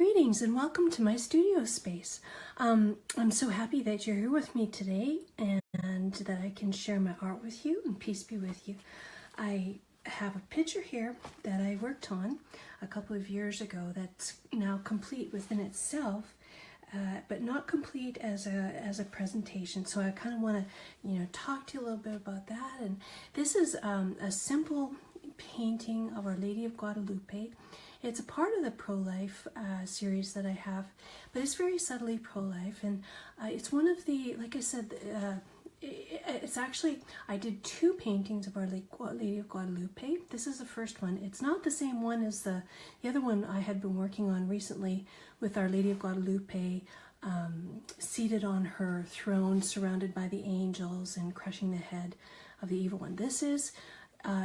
Greetings and welcome to my studio space. I'm so happy that you're here with me today and that I can share my art with you, and peace be with you. I have a picture here that I worked on a couple of years ago that's now complete within itself, but not complete as a presentation. So I kind of want to, talk to you a little bit about that. And this is a simple painting of Our Lady of Guadalupe. It's a part of the pro-life series that I have, but it's very subtly pro-life, and it's one of the, like I said, it's actually, I did two paintings of Our Lady of Guadalupe. This is the first one. It's not the same one as the other one I had been working on recently with Our Lady of Guadalupe seated on her throne, surrounded by the angels and crushing the head of the evil one. This is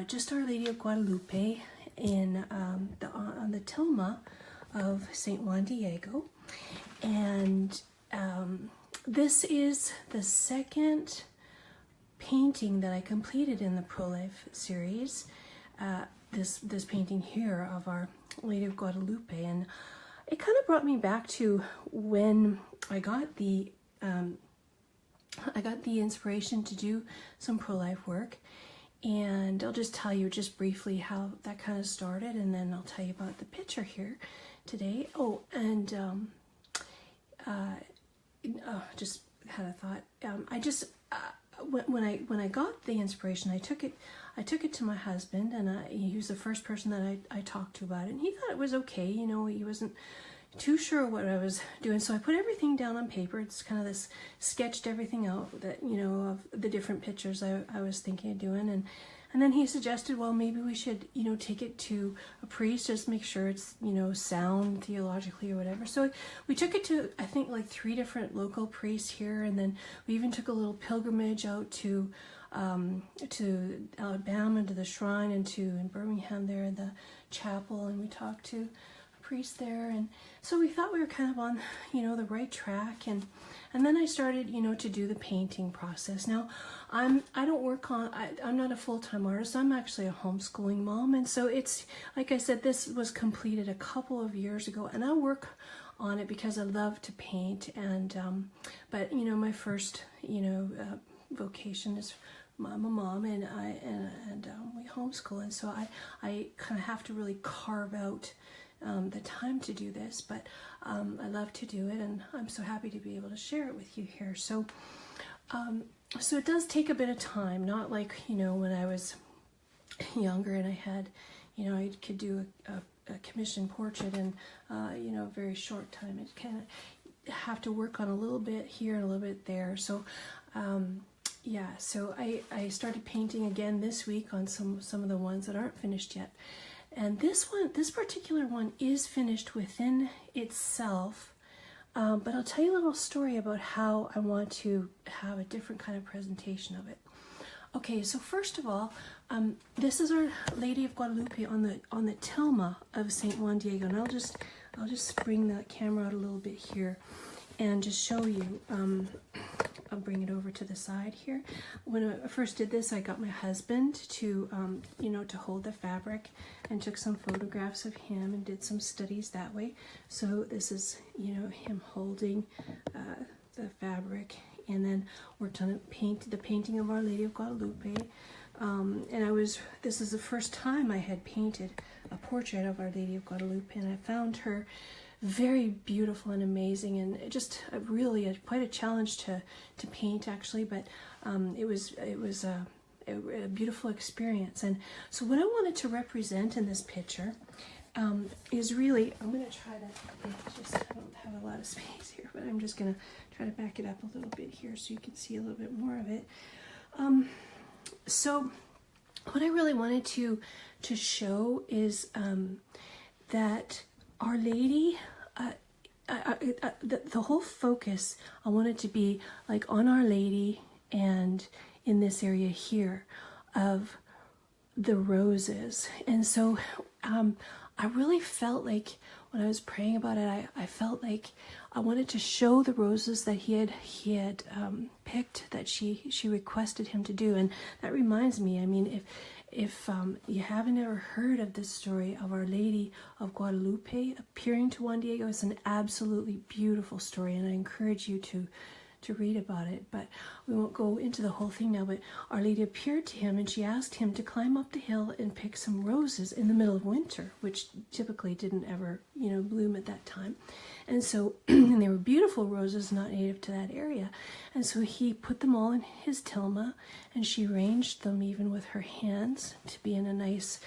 just Our Lady of Guadalupe in on the tilma of St. Juan Diego, and this is the second painting that I completed in the pro-life series. This painting here of Our Lady of Guadalupe, and it kind of brought me back to when I got the inspiration to do some pro-life work. And I'll just tell you just briefly how that kind of started, and then I'll tell you about the picture here today. Oh, and just had a thought. I just when I got the inspiration, I took it to my husband, and he was the first person that I talked to about it, and he thought it was okay. He wasn't too sure what I was doing, so I put everything down on paper. It's kind of this, sketched everything out that, of the different pictures I was thinking of doing, and then he suggested, well, maybe we should, take it to a priest, just make sure it's, sound theologically or whatever. So we took it to, I think, like 3 different local priests here, and then we even took a little pilgrimage out to Alabama, to the shrine, and in Birmingham there, the chapel, and we talked to priest there, and so we thought we were kind of on the right track, and then I started to do the painting process. Now I'm not a full-time artist. I'm actually a homeschooling mom, and so it's like I said, this was completed a couple of years ago, and I work on it because I love to paint, and but my first vocation is I'm a mom, and we homeschool, and so I kind of have to really carve out the time to do this, but I love to do it, and I'm so happy to be able to share it with you here. So so it does take a bit of time, not like when I was younger and I had I could do a commissioned portrait in a very short time. It kind of have to work on a little bit here and a little bit there. So yeah, so I started painting again this week on some of the ones that aren't finished yet. And this particular one is finished within itself, but I'll tell you a little story about how I want to have a different kind of presentation of it. Okay, so first of all, this is Our Lady of Guadalupe on the tilma of St. Juan Diego, and I'll just bring the camera out a little bit here and just show you. I'll bring it over to the side here. When I first did this, I got my husband to, to hold the fabric, and took some photographs of him and did some studies that way. So this is, him holding the fabric, and then worked on the painting of Our Lady of Guadalupe. And this is the first time I had painted a portrait of Our Lady of Guadalupe, and I found her very beautiful and amazing, and just really quite a challenge to paint, actually, but it was a beautiful experience. And so what I wanted to represent in this picture is really, I'm going to try to, I don't have a lot of space here, but I'm just going to try to back it up a little bit here so you can see a little bit more of it. So what I really wanted to show is that Our Lady, the whole focus, I wanted to be like on Our Lady, and in this area here of the roses. And so I really felt like when I was praying about it, I felt like I wanted to show the roses that he had picked, that she requested him to do. And that reminds me, I mean, if you haven't ever heard of this story of Our Lady of Guadalupe appearing to Juan Diego, it's an absolutely beautiful story, and I encourage you to read about it, but we won't go into the whole thing now. But Our Lady appeared to him and she asked him to climb up the hill and pick some roses in the middle of winter, which typically didn't ever, bloom at that time. And so, and they were beautiful roses, not native to that area. And so he put them all in his tilma, and she arranged them even with her hands to be in a nice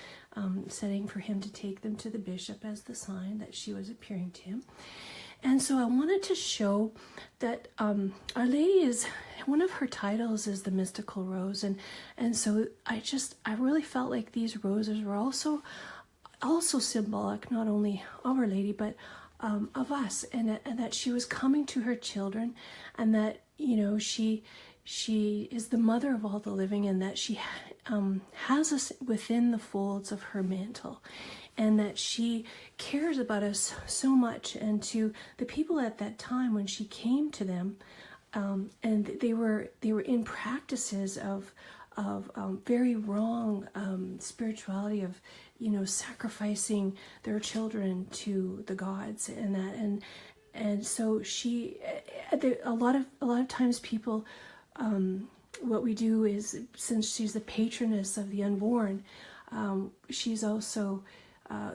setting for him to take them to the bishop as the sign that she was appearing to him. And so I wanted to show that Our Lady is, one of her titles is the Mystical Rose. And so I really felt like these roses were also symbolic, not only of Our Lady, but of us, and that she was coming to her children, and that, she is the mother of all the living, and that she has us within the folds of her mantle, and that she cares about us so much. And to the people at that time, when she came to them, and they were in practices of very wrong spirituality of, sacrificing their children to the gods, and that, and so she, a lot of times people, what we do is, since she's the patroness of the unborn, she's also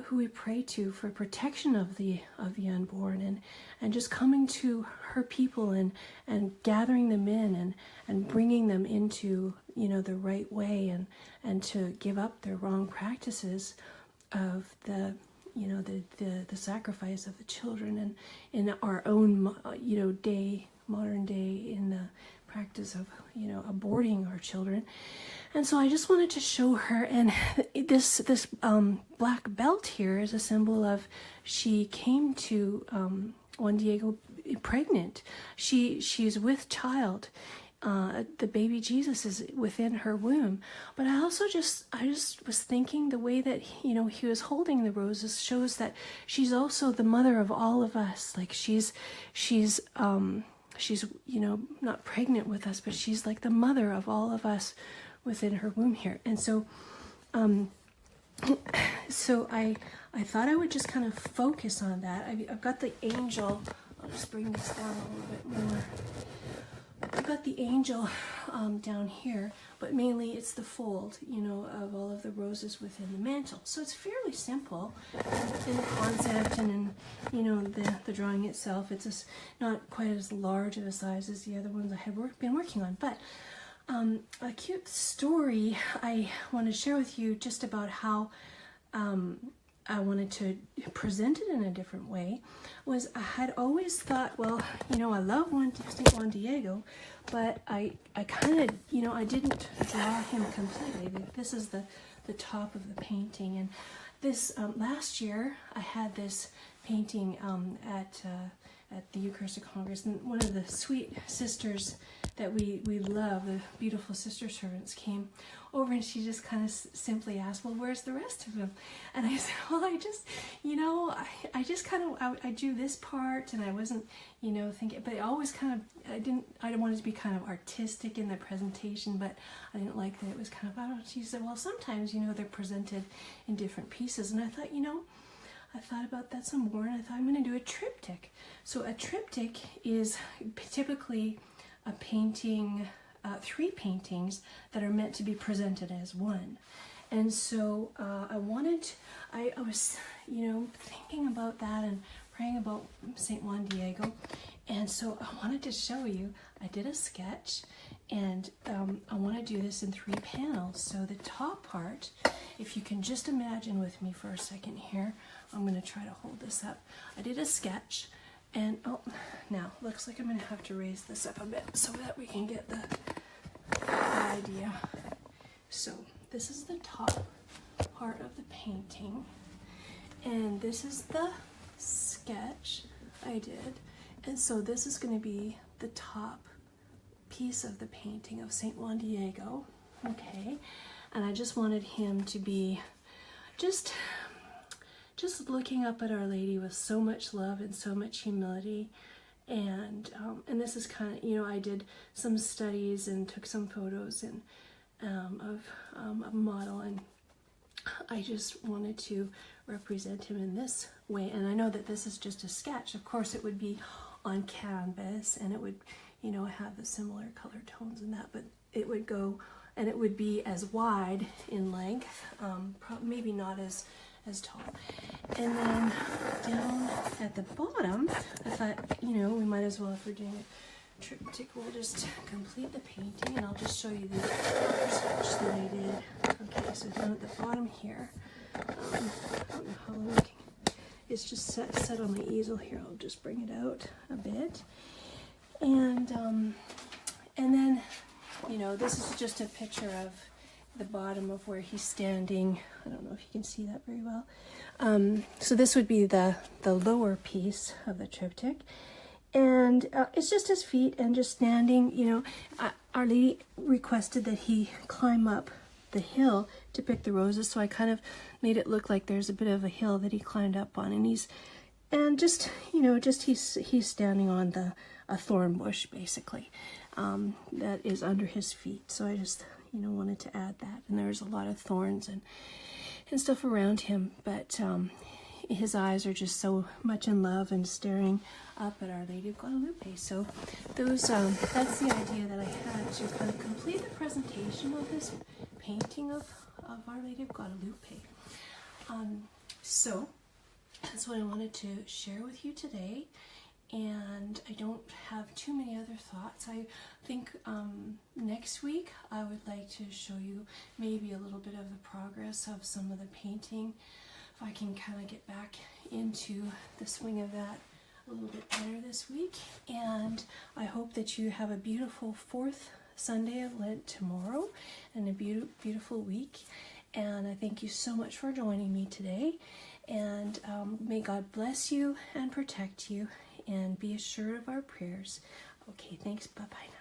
who we pray to for protection of the unborn, and just coming to her people and gathering them in and bringing them into the right way, and to give up their wrong practices of the sacrifice of the children, and in our own modern day in the practice of aborting our children. And so I just wanted to show her, and this black belt here is a symbol of, she came to Juan Diego pregnant. She's with child. The baby Jesus is within her womb. But I just was thinking, the way that he was holding the roses shows that she's also the mother of all of us. Like she's not pregnant with us, but she's like the mother of all of us within her womb here. And so so I thought I would just kind of focus on that. I've got the angel. I'll just bring this down a little bit more. I've got the angel down here, but mainly it's the fold, of all of the roses within the mantle. So it's fairly simple in the concept and in, the drawing itself. It's just not quite as large of a size as the other ones I had been working on. But a cute story I want to share with you just about how I wanted to present it in a different way, was I had always thought, well, I love St. Juan Diego, but I kind of, I didn't draw him completely. This is the top of the painting. And this, last year, I had this painting at the Eucharistic Congress, and one of the sweet sisters that we love, the beautiful sister servants, came over, and she just kind of simply asked, well, where's the rest of them? And I said, well, I just, I just kind of, I drew this part, and I wasn't, thinking, but I always kind of, I wanted to be kind of artistic in the presentation, but I didn't like that it was kind of, I don't know. She said, well, sometimes, they're presented in different pieces. And I thought, I thought about that some more, and I thought I'm going to do a triptych. So a triptych is typically a painting, 3 paintings that are meant to be presented as one. And so I was, thinking about that and praying about St. Juan Diego. And so I wanted to show you, I did a sketch, and I want to do this in 3 panels. So the top part, if you can just imagine with me for a second here, I'm going to try to hold this up. I did a sketch, and now looks like I'm going to have to raise this up a bit so that we can get the idea. So this is the top part of the painting, and this is the sketch I did, and so this is going to be the top piece of the painting of St. Juan Diego. Okay, and I just wanted him to be just looking up at Our Lady with so much love and so much humility. And this is kind of, I did some studies and took some photos, of a model, and I just wanted to represent him in this way. And I know that this is just a sketch. Of course, it would be on canvas, and it would, you know, have the similar color tones and that, but it would go, and it would be as wide in length, maybe not as tall. And then down at the bottom, I thought, you know, we might as well, if we're doing a triptych, we'll just complete the painting, and I'll just show you the color swatch that I did. Okay, so down at the bottom here, I don't know how long it's just set on the easel here. I'll just bring it out a bit, and then, you know, this is just a picture of the bottom of where he's standing. I don't know if you can see that very well. So this would be the lower piece of the triptych, and it's just his feet and just standing. You know, Our Lady requested that he climb up the hill to pick the roses, so I kind of made it look like there's a bit of a hill that he climbed up on, and he's standing on a thorn bush, basically, that is under his feet. So I just, you know, wanted to add that. And there's a lot of thorns and stuff around him, but his eyes are just so much in love and staring up at Our Lady of Guadalupe. So that's the idea that I had, to kind of complete the presentation of this painting of Our Lady of Guadalupe. So that's what I wanted to share with you today, and I don't have too many other thoughts. I think next week I would like to show you maybe a little bit of the progress of some of the painting, if I can kind of get back into the swing of that a little bit better this week. And I hope that you have a beautiful 4th Sunday of Lent tomorrow, and a beautiful week. And I thank you so much for joining me today, and may God bless you and protect you, and be assured of our prayers. Okay, thanks. Bye-bye.